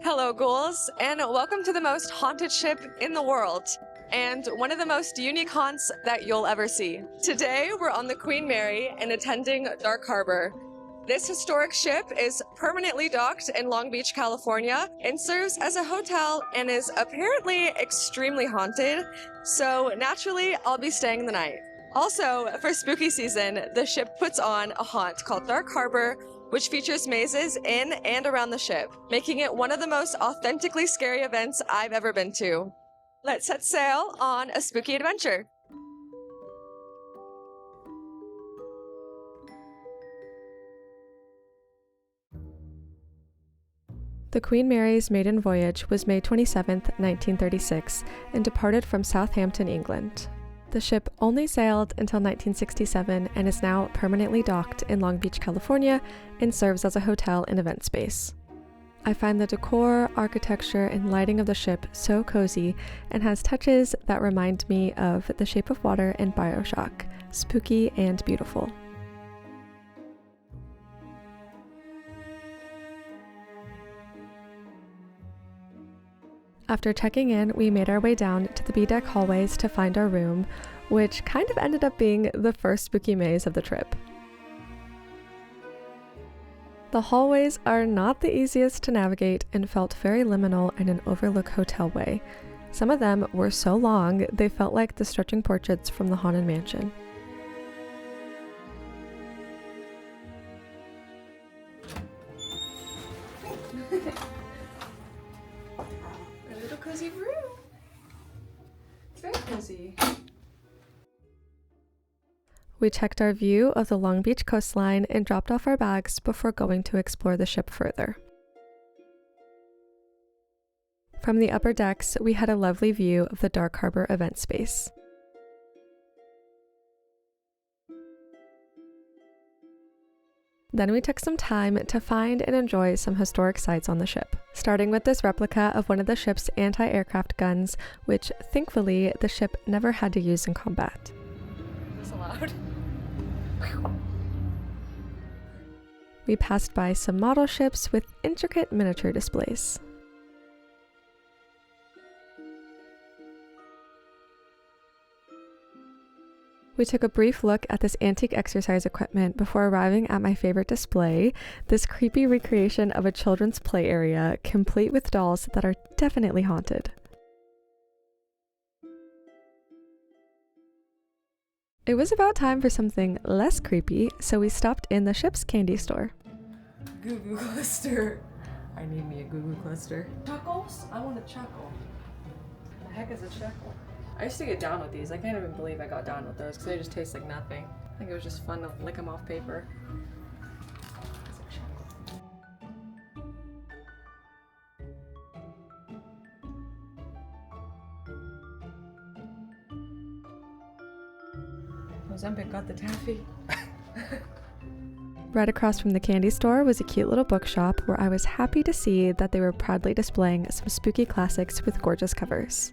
Hello, ghouls, and welcome to the most haunted ship in the world, and one of the most unique haunts that you'll ever see. Today, we're on the Queen Mary and attending Dark Harbor. This historic ship is permanently docked in Long Beach, California, and serves as a hotel and is apparently extremely haunted, so naturally, I'll be staying the night. Also, for spooky season, the ship puts on a haunt called Dark Harbor, which features mazes in and around the ship, making it one of the most authentically scary events I've ever been to. Let's set sail on a spooky adventure. The Queen Mary's maiden voyage was May 27, 1936, and departed from Southampton, England. The ship only sailed until 1967 and is now permanently docked in Long Beach, California, and serves as a hotel and event space. I find the decor, architecture, and lighting of the ship so cozy and has touches that remind me of The Shape of Water and BioShock, spooky and beautiful. After checking in, we made our way down to the B-deck hallways to find our room, which kind of ended up being the first spooky maze of the trip. The hallways are not the easiest to navigate and felt very liminal in an overlook hotel way. Some of them were so long, they felt like the stretching portraits from the Haunted Mansion. Cozy room. It's very cozy. We checked our view of the Long Beach coastline and dropped off our bags before going to explore the ship further. From the upper decks, we had a lovely view of the Dark Harbor event space. Then we took some time to find and enjoy some historic sites on the ship, starting with this replica of one of the ship's anti-aircraft guns, which thankfully the ship never had to use in combat. Is this allowed? We passed by some model ships with intricate miniature displays. We took a brief look at this antique exercise equipment before arriving at my favorite display, this creepy recreation of a children's play area, complete with dolls that are definitely haunted. It was about time for something less creepy, so we stopped in the ship's candy store. Goo Goo Cluster. I need me a Goo Goo Cluster. Chuckles? I want a chuckle. What the heck is a chuckle? I used to get down with these. I can't even believe I got down with those because they just taste like nothing. I think it was just fun to lick them off paper. Ozempic got the taffy. Right across from the candy store was a cute little bookshop where I was happy to see that they were proudly displaying some spooky classics with gorgeous covers.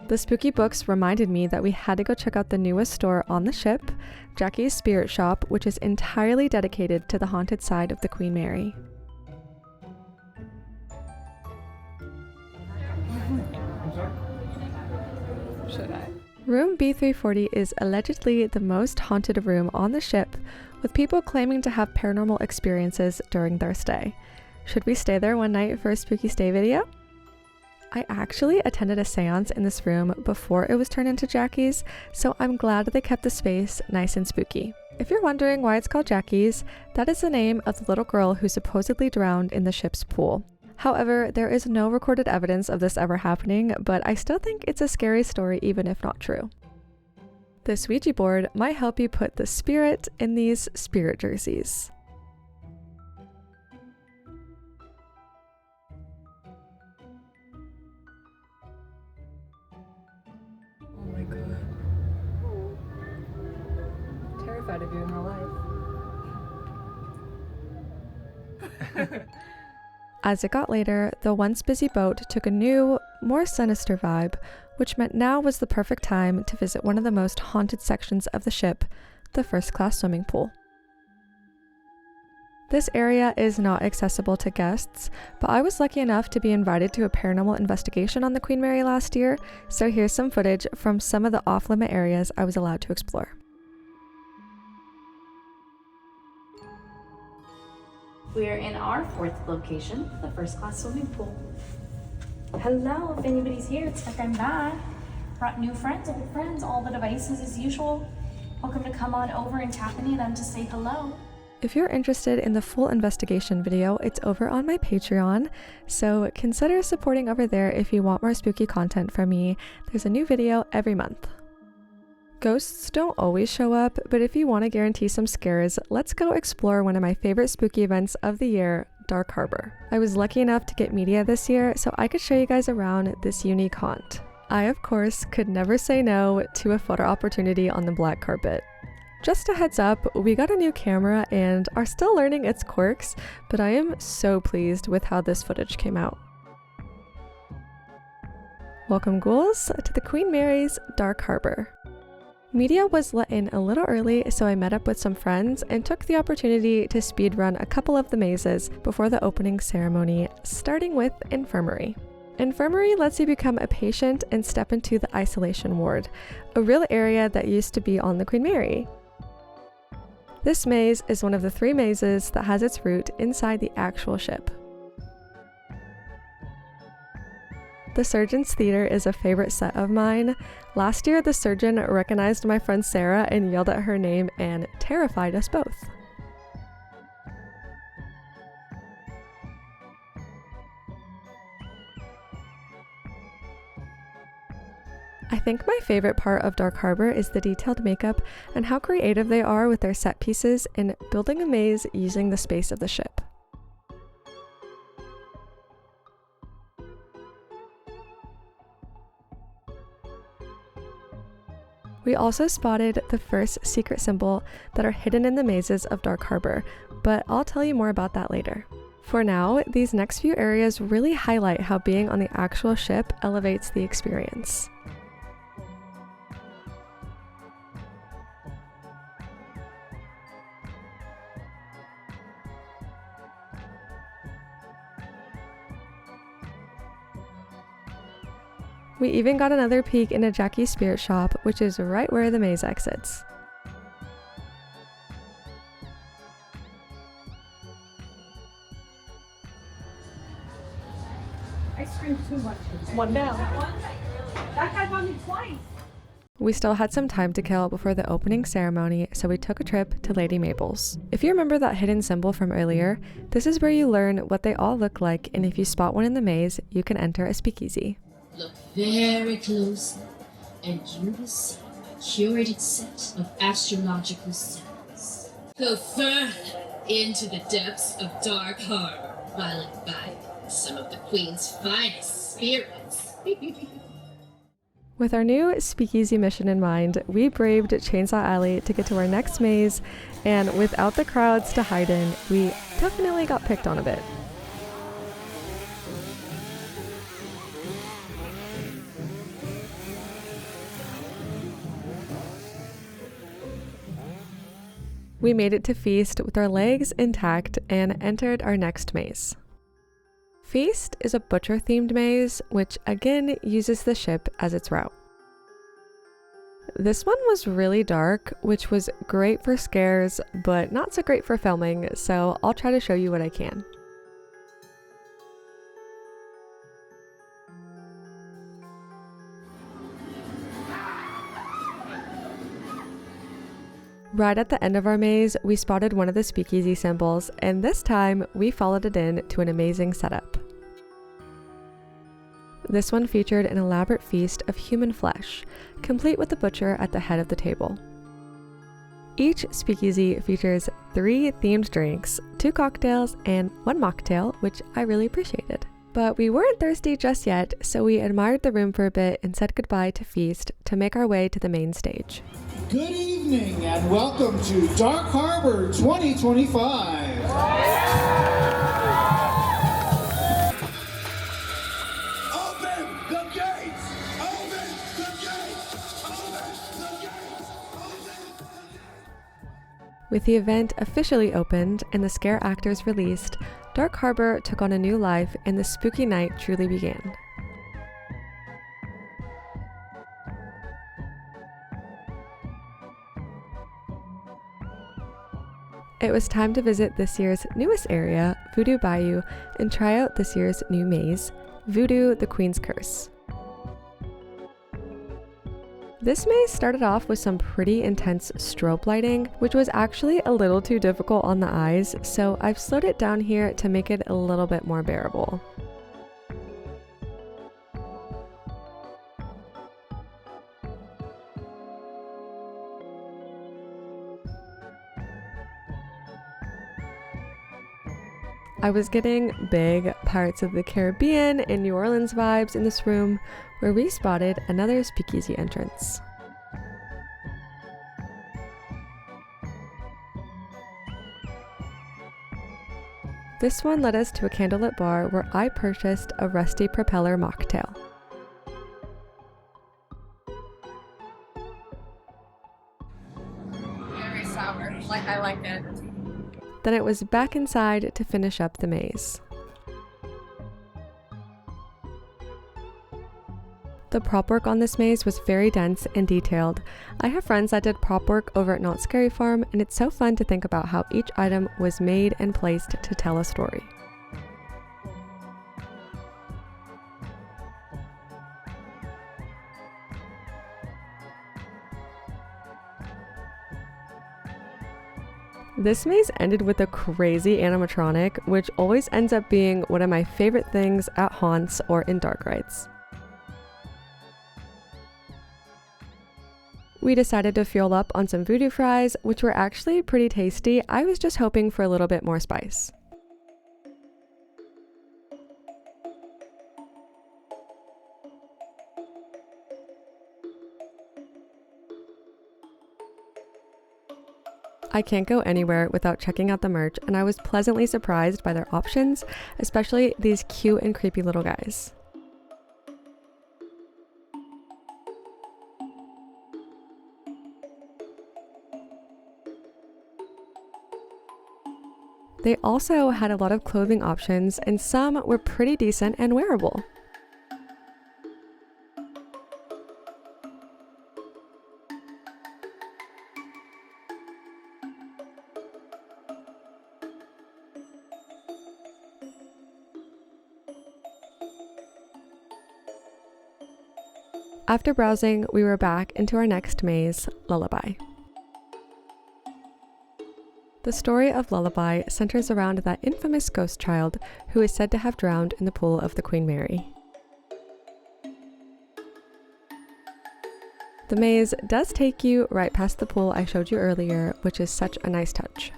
The spooky books reminded me that we had to go check out the newest store on the ship, Jackie's Spirit Shop, which is entirely dedicated to the haunted side of the Queen Mary. Should I? Room B340 is allegedly the most haunted room on the ship, with people claiming to have paranormal experiences during their stay. Should we stay there one night for a spooky stay video? I actually attended a seance in this room before it was turned into Jackie's, so I'm glad they kept the space nice and spooky. If you're wondering why it's called Jackie's, that is the name of the little girl who supposedly drowned in the ship's pool. However, there is no recorded evidence of this ever happening, but I still think it's a scary story even if not true. This Ouija board might help you put the spirit in these spirit jerseys. Oh my god. Terrified of you in real life. As it got later, the once busy boat took a new, more sinister vibe, which meant now was the perfect time to visit one of the most haunted sections of the ship, the first-class swimming pool. This area is not accessible to guests, but I was lucky enough to be invited to a paranormal investigation on the Queen Mary last year, so here's some footage from some of the off-limit areas I was allowed to explore. We're in our fourth location, the first-class swimming pool. Hello, if anybody's here, it's like I'm back. Brought new friends, old friends, all the devices as usual. Welcome to come on over and tap any of them to say hello. If you're interested in the full investigation video, it's over on my Patreon, so consider supporting over there if you want more spooky content from me. There's a new video every month. Ghosts don't always show up, but if you want to guarantee some scares, let's go explore one of my favorite spooky events of the year, Dark Harbor. I was lucky enough to get media this year, so I could show you guys around this unique haunt. I, of course, could never say no to a photo opportunity on the black carpet. Just a heads up, we got a new camera and are still learning its quirks, but I am so pleased with how this footage came out. Welcome, ghouls, to the Queen Mary's Dark Harbor. Media was let in a little early, so I met up with some friends and took the opportunity to speedrun a couple of the mazes before the opening ceremony, starting with Infirmary. Infirmary lets you become a patient and step into the isolation ward, a real area that used to be on the Queen Mary. This maze is one of the 3 mazes that has its root inside the actual ship. The Surgeon's Theater is a favorite set of mine. Last year, the surgeon recognized my friend Sarah and yelled at her name and terrified us both. I think my favorite part of Dark Harbor is the detailed makeup and how creative they are with their set pieces in building a maze using the space of the ship. We also spotted the first secret symbol that are hidden in the mazes of Dark Harbor, but I'll tell you more about that later. For now, these next few areas really highlight how being on the actual ship elevates the experience. We even got another peek into Jackie's spirit shop, which is right where the maze exits. I screamed too much. One down. That guy got me twice. We still had some time to kill before the opening ceremony, so we took a trip to Lady Mabel's. If you remember that hidden symbol from earlier, this is where you learn what they all look like, and if you spot one in the maze, you can enter a speakeasy. Look very closely, and you will see a curated set of astrological symbols. Go further into the depths of Dark Harbor while imbibing some of the Queen's finest spirits. With our new speakeasy mission in mind, we braved Chainsaw Alley to get to our next maze, and without the crowds to hide in, we definitely got picked on a bit. We made it to Feast with our legs intact and entered our next maze. Feast is a butcher-themed maze, which again uses the ship as its route. This one was really dark, which was great for scares, but not so great for filming, so I'll try to show you what I can. Right at the end of our maze, we spotted one of the speakeasy symbols, and this time we followed it in to an amazing setup. This one featured an elaborate feast of human flesh, complete with the butcher at the head of the table. Each speakeasy features 3 themed drinks, 2 cocktails, and 1 mocktail, which I really appreciated. But we weren't thirsty just yet, so we admired the room for a bit and said goodbye to Feast to make our way to the main stage. Good evening and welcome to Dark Harbor 2025. Open the With the event officially opened and the scare actors released, Dark Harbor took on a new life and the spooky night truly began. It was time to visit this year's newest area, Voodoo Bayou, and try out this year's new maze, Voodoo the Queen's Curse. This maze started off with some pretty intense strobe lighting, which was actually a little too difficult on the eyes, so I've slowed it down here to make it a little bit more bearable. I was getting big Pirates of the Caribbean and New Orleans vibes in this room, where we spotted another speakeasy entrance. This one led us to a candlelit bar where I purchased a Rusty Propeller mocktail. Very sour. I like it. Then it was back inside to finish up the maze. The prop work on this maze was very dense and detailed. I have friends that did prop work over at Not Scary Farm, and it's so fun to think about how each item was made and placed to tell a story. This maze ended with a crazy animatronic, which always ends up being one of my favorite things at haunts or in dark rides. We decided to fuel up on some voodoo fries, which were actually pretty tasty. I was just hoping for a little bit more spice. I can't go anywhere without checking out the merch, and I was pleasantly surprised by their options, especially these cute and creepy little guys. They also had a lot of clothing options, and some were pretty decent and wearable. After browsing, we were back into our next maze, Lullaby. The story of Lullaby centers around that infamous ghost child who is said to have drowned in the pool of the Queen Mary. The maze does take you right past the pool I showed you earlier, which is such a nice touch.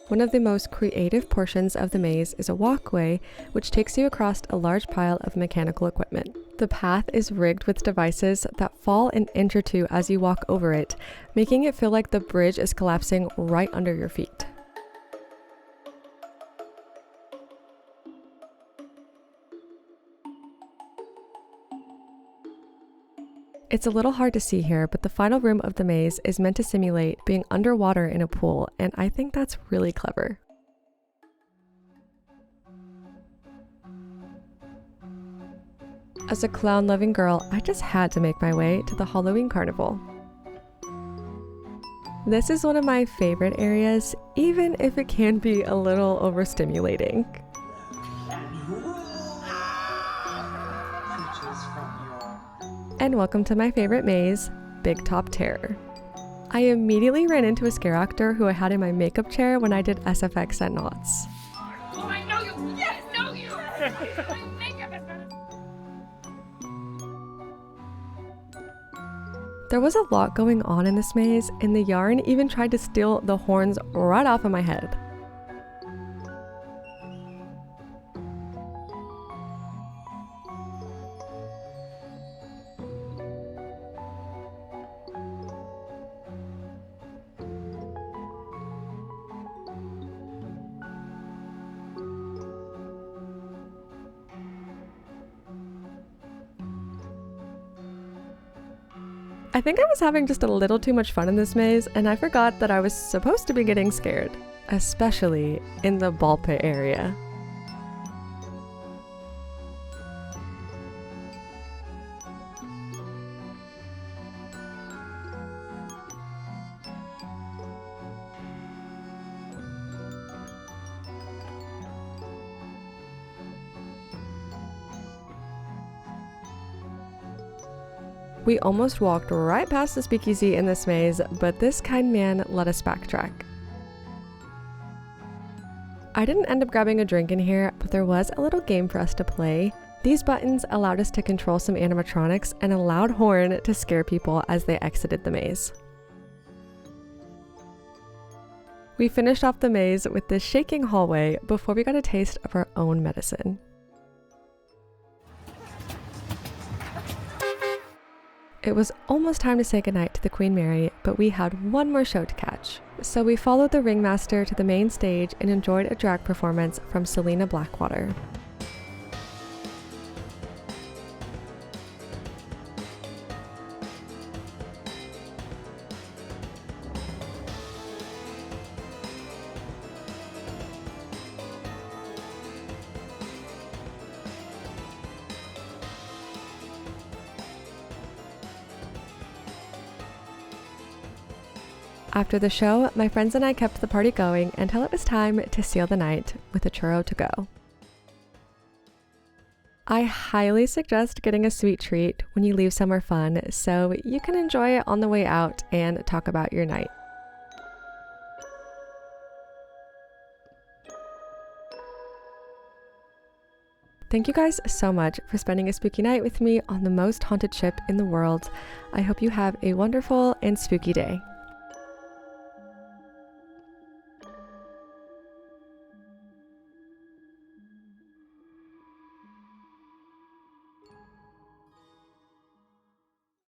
One of the most creative portions of the maze is a walkway which takes you across a large pile of mechanical equipment. The path is rigged with devices that fall an inch or two as you walk over it, making it feel like the bridge is collapsing right under your feet. It's a little hard to see here, but the final room of the maze is meant to simulate being underwater in a pool, and I think that's really clever. As a clown-loving girl, I just had to make my way to the Halloween Carnival. This is one of my favorite areas, even if it can be a little overstimulating. And welcome to my favorite maze, Big Top Terror. I immediately ran into a scare actor who I had in my makeup chair when I did SFX at Knott's. Oh, I know you! Yes, know you! My makeup is gonna... There was a lot going on in this maze, and the yarn even tried to steal the horns right off of my head. I think I was having just a little too much fun in this maze, and I forgot that I was supposed to be getting scared, especially in the ball pit area. We almost walked right past the speakeasy in this maze, but this kind man let us backtrack. I didn't end up grabbing a drink in here, but there was a little game for us to play. These buttons allowed us to control some animatronics and a loud horn to scare people as they exited the maze. We finished off the maze with this shaking hallway before we got a taste of our own medicine. It was almost time to say goodnight to the Queen Mary, but we had one more show to catch. So we followed the ringmaster to the main stage and enjoyed a drag performance from Selena Blackwater. After the show, my friends and I kept the party going until it was time to seal the night with a churro to go. I highly suggest getting a sweet treat when you leave somewhere fun so you can enjoy it on the way out and talk about your night. Thank you guys so much for spending a spooky night with me on the most haunted ship in the world. I hope you have a wonderful and spooky day.